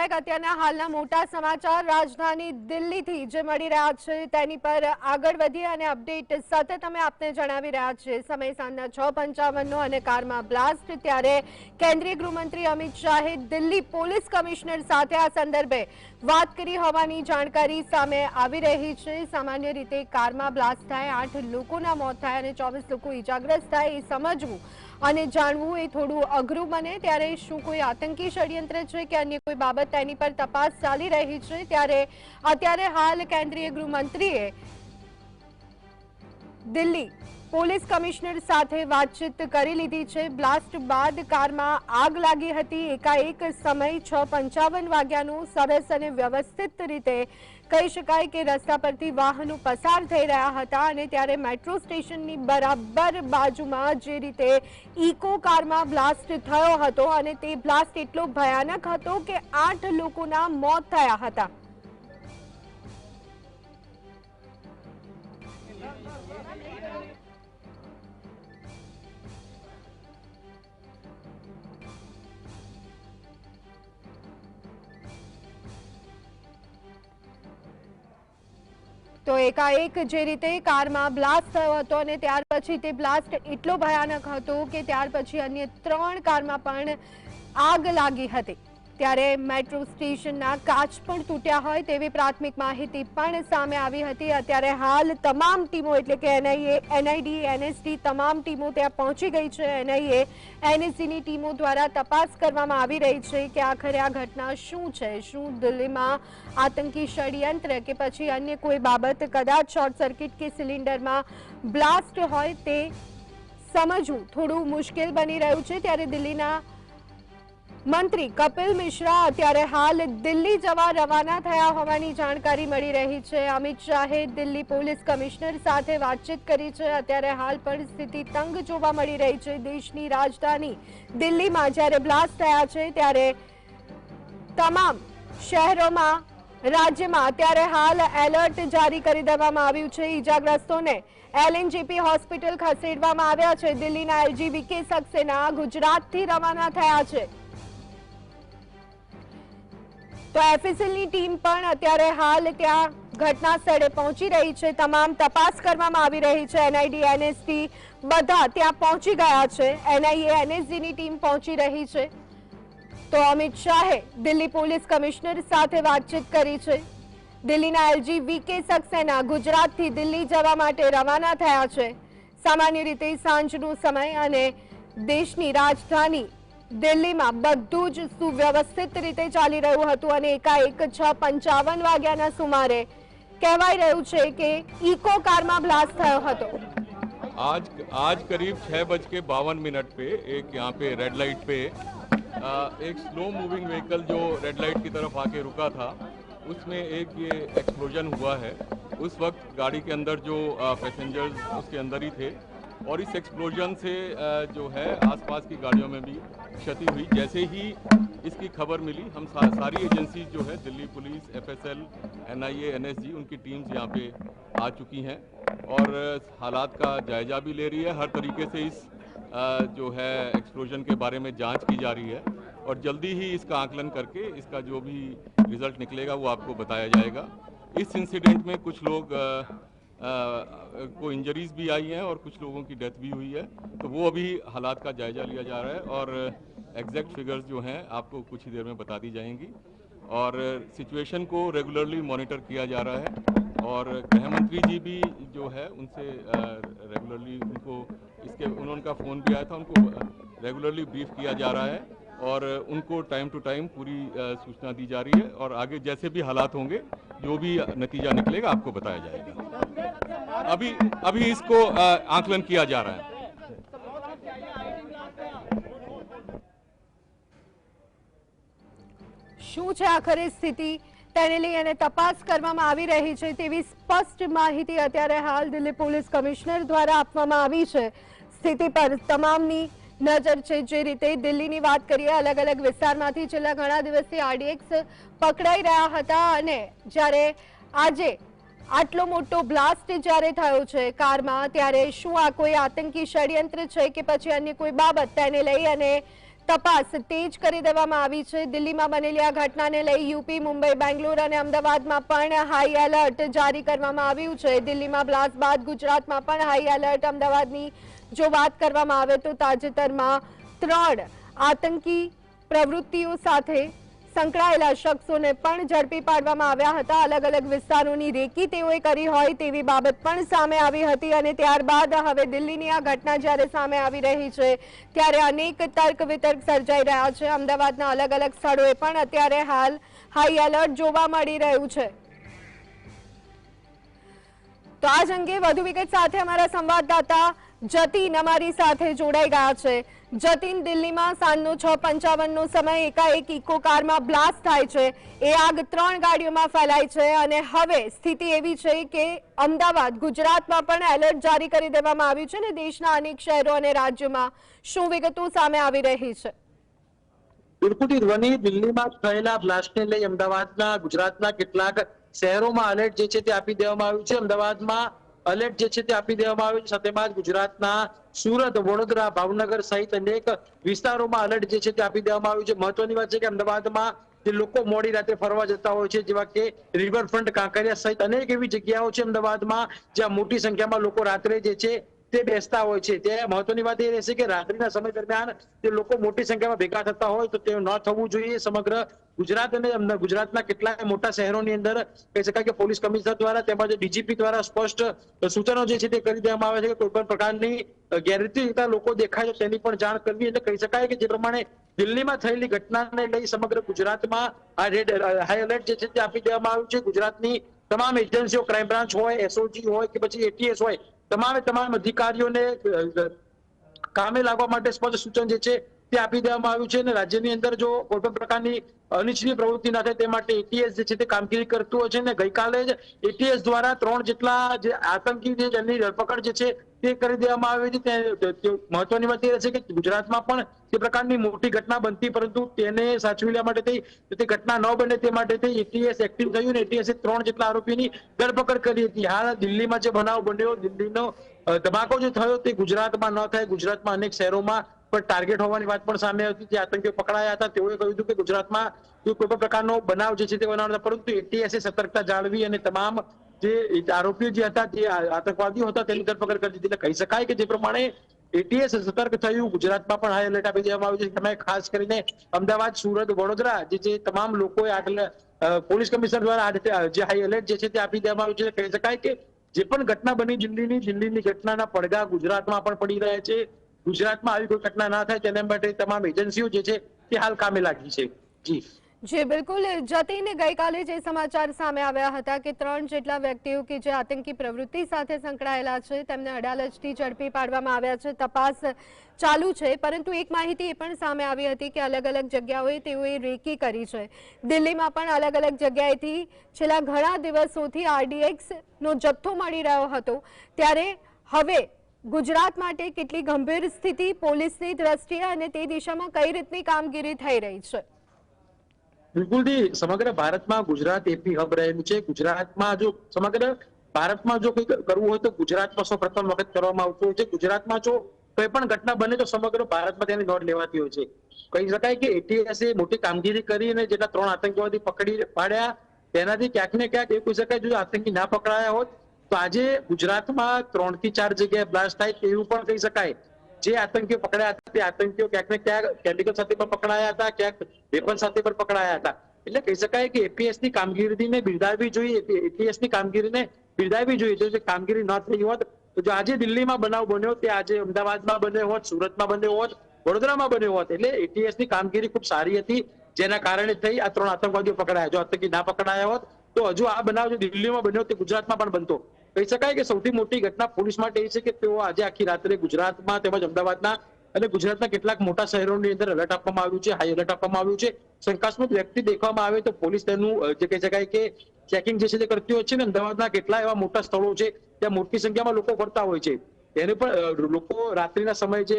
અત્યારના હાલના મોટા સમાચાર રાજધાની દિલ્હીથી જે મળી રહ્યા છે તેની પર આગળ વધીએ અને અપડેટ સતત અમે આપને જણાવી રહ્યા છીએ। સમય સાંજના 6:55 અને કારમાં બ્લાસ્ટ। ત્યારે કેન્દ્રીય ગૃહમંત્રી અમિત શાહે દિલ્હી પોલીસ કમિશનર સાથે આ સંદર્ભે વાત કરી હોવાની જાણકારી સામે આવી રહી છે। સામાન્ય રીતે કારમાં બ્લાસ્ટ થાય, 8 લોકોના મોત થાય અને 24 લોકો ઈજાગ્રસ્ત થાય એ સમજવું અને જાણવું એ થોડું અઘરું બને। ત્યારે શું કોઈ આતંકી ષડયંત્ર છે કે અન્ય કોઈ બાબત તેની પર તપાસ ચાલી રહી છે। ત્યારે અત્યારે હાલ કેન્દ્રીય ગૃહમંત્રીએ દિલ્હી પોલીસ કમિશનર સાથે વાતચીત કરી લીધી છે। બ્લાસ્ટ બાદ કારમાં આગ લાગી હતી। એકાએક સમય 6:55 વાગ્યાનું સરસ અને વ્યવસ્થિત રીતે કહી શકાય કે રસ્તા પરથી વાહનો પસાર થઈ રહ્યા હતા અને ત્યારે મેટ્રો સ્ટેશનની બરાબર બાજુમાં જે રીતે ઇકો કારમાં બ્લાસ્ટ થયો હતો અને તે બ્લાસ્ટ એટલો ભયાનક હતો કે 8 લોકોના મોત થયા હતા। તો એકાએક જે રીતે કારમાં બ્લાસ્ટ થયો હતો અને ત્યાર પછી તે બ્લાસ્ટ એટલો ભયાનક હતો કે ત્યાર પછી અન્ય 3 કારમાં પણ આગ લાગી હતી। ત્યારે મેટ્રો સ્ટેશનના કાચ પણ તૂટ્યા હોય તેવી પ્રાથમિક માહિતી પણ સામે આવી હતી। અત્યારે હાલ તમામ ટીમો એટલે કે એનઆઈએ, એનઆઈડી, એનએસડી તમામ ટીમો ત્યાં પહોંચી ગઈ છે। એનઆઈએ, એનએસડીની ટીમો દ્વારા તપાસ કરવામાં આવી રહી છે કે આખરે આ ઘટના શું છે। શું દિલ્હીમાં આતંકી ષડયંત્ર કે પછી અન્ય કોઈ બાબત, કદાચ શોર્ટ સર્કિટ કે સિલિન્ડરમાં બ્લાસ્ટ હોય તે સમજવું થોડું મુશ્કેલ બની રહ્યું છે। ત્યારે દિલ્હીના મંત્રી કપિલ મિશ્રા અત્યારે હાલ દિલ્હી જવા રવાના થયા હોવાની જાણકારી મળી રહી છે। અમિત શાહે દિલ્હી પોલીસ કમિશનર સાથે વાતચીત કરી છે। અત્યારે હાલ પરિસ્થિતિ તંગ જોવા મળી રહી છે। દેશની રાજધાની દિલ્હીમાં જ્યારે બ્લાસ્ટ થયા છે ત્યારે તમામ શહેરોમાં, રાજ્યમાં અત્યારે હાલ એલર્ટ જારી કરી દેવામાં આવ્યું છે। ઈજાગ્રસ્તોને એલએનજેપી હોસ્પિટલ ખસેડવામાં આવ્યા છે। દિલ્હીના એલજી વીકે સક્સેના ગુજરાતથી રવાના થયા છે। તો એફએસએલની ટીમ પણ અત્યારે હાલ ત્યાં ઘટના સ્થળે પહોંચી રહી છે। તમામ તપાસ કરવામાં આવી રહી છે। એનઆઈડી, એનએસડી બધા ત્યાં પહોંચી ગયા છે। એનઆઈએ, એનએસડીની ટીમ પહોંચી રહી છે। તો અમિત શાહે દિલ્હી પોલીસ કમિશનર સાથે વાતચીત કરી છે। દિલ્હીના એલજી વીકે સક્સેના ગુજરાતથી દિલ્હી જવા માટે રવાના થયા છે। સામાન્ય રીતે સાંજનો સમય અને દેશની રાજધાની દિલ્હીમાં બધું જ સુવ્યવસ્થિત રીતે ચાલી રહ્યું હતું અને એકાએક 6:55 વાગ્યાના સુમારે કહેવાય રહ્યું છે કે ઇકો કારમાં બ્લાસ્ટ થયો હતો। आज करीब 6:52 पे एक यहाँ पे रेड लाइट पे एक स्लो मूविंग व्हीकल जो रेड लाइट की तरफ आके रुका था, उसमें एक ये एक्सप्लोजन हुआ है। उस वक्त गाड़ी के अंदर जो पैसेंजर्स उसके अंदर ही थे और इस एक्सप्लोजन से जो है आसपास की गाड़ियों में भी क्षति हुई। जैसे ही इसकी खबर मिली, हम सारी एजेंसी जो है Delhi police, FSL, NIA, NSG, उनकी टीम्स यहाँ पे आ चुकी हैं और हालात का जायजा भी ले रही है। हर तरीके से इस जो है एक्सप्लोजन के बारे में जांच की जा रही है और जल्दी ही इसका आकलन करके इसका जो भी रिजल्ट निकलेगा वो आपको बताया जाएगा। इस इंसिडेंट में कुछ लोग को इंजरीज भी आई हैं और कुछ लोगों की डेथ भी हुई है। तो वो अभी हालात का जायजा लिया जा रहा है और एग्जैक्ट फिगर्स जो हैं आपको कुछ ही देर में बता दी जाएंगी और सिचुएशन को रेगुलरली मॉनिटर किया जा रहा है। और गृह मंत्री जी भी जो है उनसे रेगुलरली उनका फ़ोन भी आया था, उनको रेगुलरली ब्रीफ किया जा रहा है और उनको टाइम टू टाइम पूरी सूचना दी जा रही है और आगे जैसे भी हालात होंगे, जो भी नतीजा निकलेगा आपको बताया जाएगा। अभी इसको आकलन किया जा रहा है। શું છે આખરે સ્થિતિ તેને લઈ અને તપાસ કરવામાં આવી રહી છે તેવી સ્પષ્ટ માહિતી અત્યારે હાલ દિલ્હી પોલીસ કમિશનર દ્વારા આપવામાં આવી છે। સ્થિતિ પર તમામની નજર છે। જે રીતે દિલ્હીની વાત કરીએ, અલગ અલગ વિસ્તારમાંથી છેલ્લા ઘણા દિવસથી આરડીએક્સ પકડાઈ રહ્યા હતા અને જ્યારે આજે આટલો મોટો બ્લાસ્ટ જ્યારે થયો છે કારમાં, ત્યારે શું આ કોઈ આતંકી ષડયંત્ર છે કે પછી અન્ય કોઈ બાબત તેને લઈ અને તપાસ તેજ કરી દેવામાં આવી છે। દિલ્હીમાં બનેલી આ ઘટનાને લઈ યુપી, મુંબઈ, બેંગ્લોર અને અમદાવાદમાં પણ હાઈ એલર્ટ જારી કરવામાં આવ્યું છે। દિલ્હીમાં બ્લાસ્ટ બાદ ગુજરાતમાં પણ હાઈ એલર્ટ। અમદાવાદની જો વાત કરવામાં આવે તો તાજેતરમાં 3 આતંકી પ્રવૃત્તિઓ સાથે સંકળાયેલા શખ્સોને પણ ઝડપી પાડવામાં આવ્યા હતા। અલગ અલગ વિસ્તારોની રેકી તેઓએ કરી હોય તેવી બાબત પણ સામે આવી હતી અને ત્યારબાદ હવે દિલ્હીની આ ઘટના જ્યારે સામે આવી રહી છે ત્યારે અનેક તર્ક વિતર્ક સર્જાઈ રહ્યા છે। અમદાવાદના અલગ અલગ સ્થળોએ પણ અત્યારે હાલ હાઈ એલર્ટ જોવા મળી રહ્યું છે। તો આજ અંગે વધુ વિગત સાથે અમારા સંવાદદાતા જતીન અમારી સાથે જોડાઈ ગયા છે। જતીન, દિલ્હીમાં સાંજનો 6:55નો સમય એકાએક ઇકો કારમાં બ્લાસ્ટ થાય છે। એ આગ 3 ગાડીઓમાં ફેલાય છે અને હવે સ્થિતિ એવી છે કે અમદાવાદ, ગુજરાતમાં પણ એલર્ટ જારી કરી દેવામાં આવ્યું છે અને દેશના અનેક શહેરો અને રાજ્યોમાં શું વિગતો સામે આવી રહી છે? બિલકુલ ધ્વની, દિલ્હીમાં થયેલા બ્લાસ્ટને લઈ અમદાવાદના, ગુજરાતના કેટલાક શહેરોમાં એલર્ટ જે છે તે આપી દેવામાં આવ્યું છે। અમદાવાદમાં એલર્ટ જે છે તે આપી દેવામાં આવ્યું છે, સાથે ગુજરાતના સુરત, વડોદરા, ભાવનગર સહિત અનેક વિસ્તારોમાં એલર્ટ જે છે તે આપી દેવામાં આવ્યું છે। મહત્વની વાત છે કે અમદાવાદમાં જે લોકો મોડી રાત્રે ફરવા જતા હોય છે, જેવા કે રિવરફ્રન્ટ, કાંકરિયા સહિત અનેક એવી જગ્યાઓ છે અમદાવાદમાં જ્યાં મોટી સંખ્યામાં લોકો રાત્રે જે છે તે બેસતા હોય છે। ત્યારે મહત્વની વાત એ રહેશે કે રાત્રિના સમય દરમિયાન જે લોકો મોટી સંખ્યામાં ભેગા થતા હોય તો તે ન થવું જોઈએ। સમગ્ર ગુજરાત અને ગુજરાતના કેટલાક મોટા શહેરોની અંદર કહી શકાય કે પોલીસ કમિશનર દ્વારા તેમજ ડીજીપી દ્વારા સ્પષ્ટ સૂચનો જે છે તે કરી દેવામાં આવે છે કે કોઈ પણ પ્રકારની ગેરરીતિતા લોકો દેખાય તો તેની પણ જાણ કરવી। એટલે કહી શકાય કે જે પ્રમાણે દિલ્હીમાં થયેલી ઘટનાને લઈ સમગ્ર ગુજરાતમાં આ હાઈ એલર્ટ જે છે તે આપી દેવામાં આવ્યું છે। ગુજરાતની તમામ એજન્સીઓ, ક્રાઇમ બ્રાન્ચ હોય, એસઓજી હોય કે પછી એટીએસ હોય, તમામ અધિકારીઓને કામે લાગવા માટે સ્પષ્ટ સૂચન જે છે તે આપી દેવામાં આવ્યું છે અને રાજ્યની અંદર જો કોઈ પણ પ્રકારની અનિચ્છનીય પ્રવૃત્તિ ના થાય તે માટે એટીએસ જે છે તે કામગીરી કરતું હોય છે અને ગઈકાલે જ એટીએસ દ્વારા 3 જેટલા જે આતંકી જેની ધરપકડ જે છે તે કરી દેવામાં આવી છે। મહત્વની વાત એ રહેશે કે ગુજરાતમાં પણ તે પ્રકારની મોટી ઘટના બનતી, પરંતુ તેને સાચવી લેવા માટે તે ઘટના ન બને તે માટે એટીએસ એક્ટિવ થયું અને એટીએસે 3 જેટલા આરોપીની ધરપકડ કરી હતી। હાલ દિલ્હીમાં જે બનાવ બન્યો, દિલ્હીનો ધમાકો જે થયો તે ગુજરાતમાં ન થાય, ગુજરાતમાં અનેક શહેરોમાં પણ ટાર્ગેટ હોવાની વાત પણ સામે હતી। જે આતંકીઓ પકડાયા હતા તેઓએ કહ્યું હતું કે ગુજરાતમાં કોઈ પણ પ્રકારનો બનાવ જે છે તે બનાવતા, પરંતુ એટીએસે સતર્કતા જાળવી અને તમામ જે આરોપીઓ જે હતા, જે આતંકવાદીઓ હતા તેની ધરપકડ કરી દીધી। એટલે કહી શકાય કે જે પ્રમાણે એટીએસ સતર્ક થયું, ગુજરાતમાં પણ હાઈ એલર્ટ આપી દેવામાં આવ્યું છે। તમે ખાસ કરીને અમદાવાદ, સુરત, વડોદરા જે તમામ લોકોએ પોલીસ કમિશનર દ્વારા જે હાઈ એલર્ટ જે છે તે આપી દેવામાં આવ્યું છે। કહી શકાય કે જે પણ ઘટના બની દિલ્હીની ઘટનાના પડઘા ગુજરાતમાં પણ પડી રહ્યા છે। ગુજરાતમાં આવી કોઈ ઘટના ના થાય તેના માટે તમામ એજન્સીઓ જે છે તે હાલ કામે લાગી છે। જી બિલકુલ જતીન, ગઈકાલે જે સમાચાર સામે આવ્યા હતા કે 3 જેટલા વ્યક્તિઓ કે જે આતંકી પ્રવૃત્તિ સાથે સંકળાયેલા છે તેમને અડાલજથી ઝડપી પાડવામાં આવ્યા છે। તપાસ ચાલુ છે, પરંતુ એક માહિતી એ પણ સામે આવી હતી કે અલગ અલગ જગ્યાઓએ તેઓએ રેકી કરી છે। દિલ્હીમાં પણ અલગ અલગ જગ્યાએથી છેલ્લા ઘણા દિવસોથી આરડીએક્સનો જથ્થો મળી રહ્યો હતો, ત્યારે હવે ગુજરાત માટે કેટલી ગંભીર સ્થિતિ પોલીસની દ્રષ્ટિએ અને તે દિશામાં કઈ રીતની કામગીરી થઈ રહી છે? બિલકુલથી સમગ્ર ભારતમાં ગુજરાત એપી હબ રહેલું છે। ગુજરાતમાં જો સમગ્ર ભારતમાં જો કંઈ કરવું હોય તો ગુજરાતમાં સૌપ્રથમ વખત કરવામાં આવતું હોય છે। ગુજરાતમાં જો કોઈ પણ ઘટના બને તો સમગ્ર ભારતમાં તેની નોંધ લેવાતી હોય છે। કહી શકાય કે એટીએસે મોટી કામગીરી કરી અને જેટલા 3 આતંકવાદી પકડી પાડ્યા તેનાથી ક્યાંક ને ક્યાંક એ કહી શકાય જો આતંકી ના પકડાયા હોત તો આજે ગુજરાતમાં 3 થી 4 જગ્યાએ બ્લાસ્ટ થાય તેવું પણ કહી શકાય। જે આતંકીઓ પકડાયા હતા તે આતંકીઓ ક્યાંક ને ક્યાંક કેમિકલ સાથે પણ પકડાયા હતા, ક્યાંક વેપન સાથે પણ પકડાયા હતા। એટલે કહી શકાય કે એપીએસની કામગીરીને બિરદાવવી જોઈએ, એટીએસની કામગીરીને બિરદાવવી જોઈએ। જો કામગીરી ન થઈ હોત તો જો આજે દિલ્હીમાં બનાવ બન્યો તે આજે અમદાવાદમાં બન્યો હોત, સુરતમાં બન્યો હોત, વડોદરામાં બન્યો હોત। એટલે એટીએસની કામગીરી ખૂબ સારી હતી, જેના કારણે થઈ આ 3 આતંકવાદીઓ પકડાયા। જો આતંકી ના પકડાયા હોત તો હજુ આ બનાવ જો દિલ્હીમાં બન્યો તે ગુજરાતમાં પણ બનતો। કહી શકાય કે સૌથી મોટી ઘટના પોલીસ માટે એ છે કે તેઓ આજે આખી રાત્રે ગુજરાતમાં તેમજ અમદાવાદના અને ગુજરાતના કેટલાક મોટા શહેરોની અંદર એલર્ટ આપવામાં આવ્યું છે, હાઈ એલર્ટ આપવામાં આવ્યું છે। શંકાસ્પદ વ્યક્તિ દેખવામાં આવે તો પોલીસ તેનું જે કહી શકાય કે ચેકિંગ જે છે તે કરતી હોય છે ને અમદાવાદના કેટલા એવા મોટા સ્થળો છે ત્યાં મોટી સંખ્યામાં લોકો ફરતા હોય છે, તેને પણ લોકો રાત્રિના સમયે જે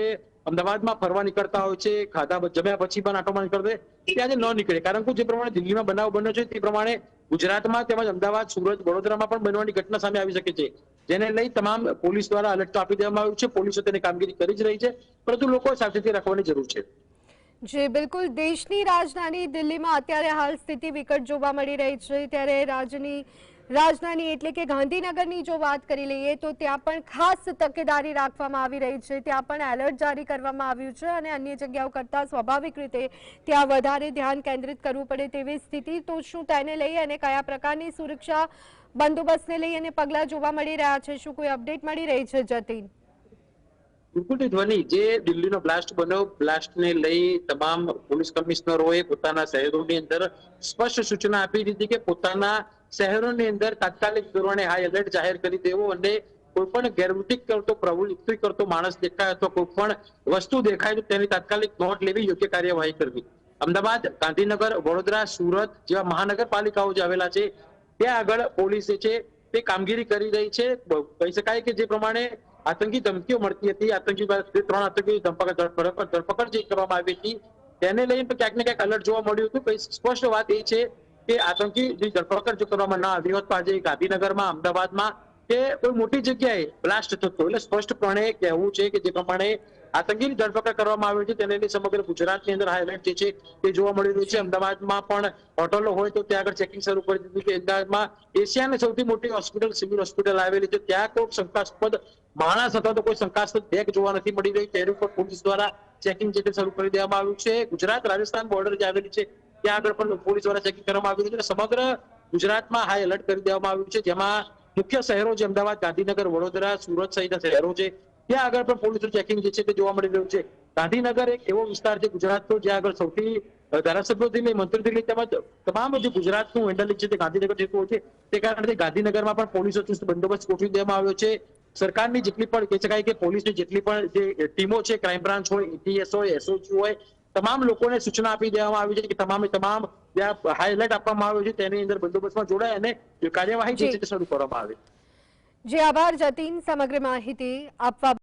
અમદાવાદમાં ફરવા નીકળતા હોય છે, ખાધા જમ્યા પછી પણ આટો નીકળતા તે આજે ન નીકળે। કારણ કે જે પ્રમાણે દિલ્હીમાં બનાવ બન્યો છે તે પ્રમાણે ગુજરાતમાં તેમજ અમદાવાદ, સુરત, વડોદરામાં પણ બનવાની ઘટના સામે આવી શકે છે, જેને લઈ તમામ પોલીસ દ્વારા એલર્ટ આપી દેવામાં આવ્યું છે। પોલીસો તેની કામગીરી કરી જ રહી છે, પરંતુ લોકો સાવચેતી રાખવાની જરૂર છે। જે બિલકુલ દેશની રાજધાની દિલ્હીમાં અત્યારે હાલ સ્થિતિ વિકટ જોવા મળી રહી છે, ત્યારે રાજધાની એટલે કે ગાંધીનગરની જો વાત કરી લઈએ તો ત્યાં પણ ખાસ તકેદારી રાખવામાં આવી રહી છે. ત્યાં પણ એલર્ટ જારી કરવામાં આવ્યું છે અને અન્ય જગ્યાઓ કરતાં સ્વાભાવિક રીતે ત્યાં વધારે ધ્યાન કેન્દ્રિત કરવું પડે તેવી સ્થિતિ. તો શું તેને લઈ અને કયા પ્રકારની સુરક્ષા બંદોબસ્તને લઈ અને પગલાં જોવા મળી રહ્યા છે? શું કોઈ અપડેટ મળી રહી છે જતીન? બિલકુલ ધ્વનિ, જે દિલ્હીનો બ્લાસ્ટ બન્યો, બ્લાસ્ટને લઈ તમામ પોલીસ કમિશનરોએ પોતાના શહેરોની અંદર સ્પષ્ટ સૂચના આપી દીધી કે પોતાના શહેરોની અંદર તાત્કાલિક ધોરણે હાઈ એલર્ટ જાહેર કરી દેવો અને કોઈ પણ ગેરવૃત્તિ કરતો, પ્રવૃત્તિ કરતો માણસ દેખાય અથવા કોઈ પણ વસ્તુ દેખાય તો તેની તાત્કાલિક નોંધ લેવી, યોગ્ય કાર્યવાહી કરવી. અમદાવાદ, ગાંધીનગર, વડોદરા, સુરત જેવા મહાનગરપાલિકાઓ જે આવેલા છે ત્યાં આગળ પોલીસ છે તે કામગીરી કરી રહી છે. કહી શકાય કે જે પ્રમાણે આતંકી ધમકીઓ મળતી હતી, ત્રણ આતંકી ધરપકડ જે કરવામાં આવી હતી તેને લઈને ક્યાંક ને ક્યાંક એલર્ટ જોવા મળ્યું હતું. સ્પષ્ટ વાત એ છે કે આતંકી ધરપકડ જો કરવામાં ના આવી હોત તો આજે ગાંધીનગરમાં, અમદાવાદમાં કે કોઈ મોટી જગ્યાએ બ્લાસ્ટ થતો. એટલે સ્પષ્ટપણે કહેવું છે કે જે પ્રમાણે આતંકીની ધરપકડ કરવામાં આવી છે તેને લઈને સમગ્ર ગુજરાતની અંદર હાઈ એલર્ટ જે છે તે જોવા મળી રહ્યું છે. અમદાવાદમાં પણ હોટલો હોય તો ત્યાં આગળ ચેકિંગ શરૂ કરી દીધું છે. અમદાવાદમાં એશિયાની સૌથી મોટી હોસ્પિટલ, સિવિલ હોસ્પિટલ આવેલી છે, ત્યાં કોઈ શંકાસ્પદ માણસ અથવા તો કોઈ શંકાસ્પદ બેગ જોવા નથી મળી રહી. તેની ઉપર પોલીસ દ્વારા ચેકિંગ જે શરૂ કરી દેવામાં આવ્યું છે. ગુજરાત રાજસ્થાન બોર્ડર જે આવેલી છે ત્યાં આગળ પણ પોલીસ દ્વારા ચેકિંગ કરવામાં આવ્યું છે. સમગ્ર ગુજરાતમાં હાઈ એલર્ટ કરી દેવામાં આવ્યું છે, જેમાં મુખ્ય શહેરો જે અમદાવાદ, ગાંધીનગર, વડોદરા, સુરત સહિતના શહેરો છે ત્યાં આગળ પણ પોલીસનું ચેકિંગ જે છે તે જોવા મળી રહ્યું છે. ગાંધીનગર એક એવો વિસ્તાર છે ગુજરાતનો જ્યાં આગળ સૌથી ધારાસભ્યોથી લઈ મંત્રીથી લઈ તેમજ તમામ જે ગુજરાતનું હેન્ડલિંગ છે તે ગાંધીનગર જતું હોય છે. તે કારણે ગાંધીનગરમાં પણ પોલીસો ચુસ્ત બંદોબસ્ત ગોઠવી દેવામાં આવ્યો છે. સરકારની જેટલી પણ કહી શકાય કે પોલીસની જેટલી પણ જે ટીમો છે, ક્રાઇમ બ્રાન્ચ હોય, એટીએસ હોય, એસઓજી હોય, તમામ લોકોને સૂચના આપી દેવામાં આવી છે કે તમામ જ્યાં હાઈ એલર્ટ આપવામાં આવ્યો છે તેની અંદર બંદોબસ્તમાં જોડાય અને કાર્યવાહી જે છે તે શરૂ કરવામાં આવે. જે આભાર જતીન સમગ્ર માહિતી આપવા